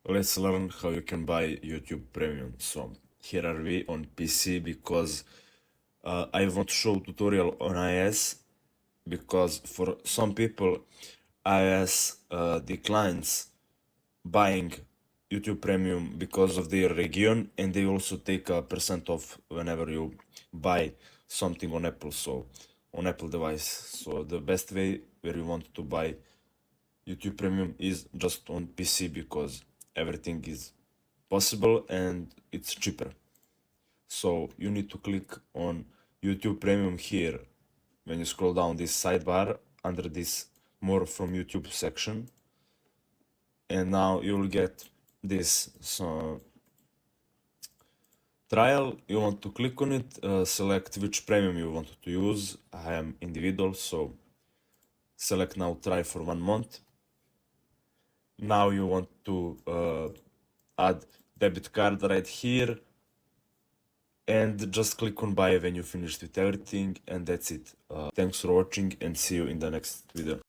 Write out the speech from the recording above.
Let's learn how you can buy YouTube Premium. So here are we on PC because I want to show tutorial on iOS because for some people iOS declines buying YouTube Premium because of their region, and they also take a percent off whenever you buy something on Apple, so on Apple device. So the best way where you want to buy YouTube Premium is just on PC because everything is possible and it's cheaper. So you need to click on YouTube Premium here when you scroll down this sidebar under this more from YouTube section, and now you'll get this trial. You want to click on it, select which premium you want to use. I am individual, so select now try for 1 month. Now you want to add debit card right here and just click on buy when you finished with everything, and that's it. Thanks for watching and see you in the next video.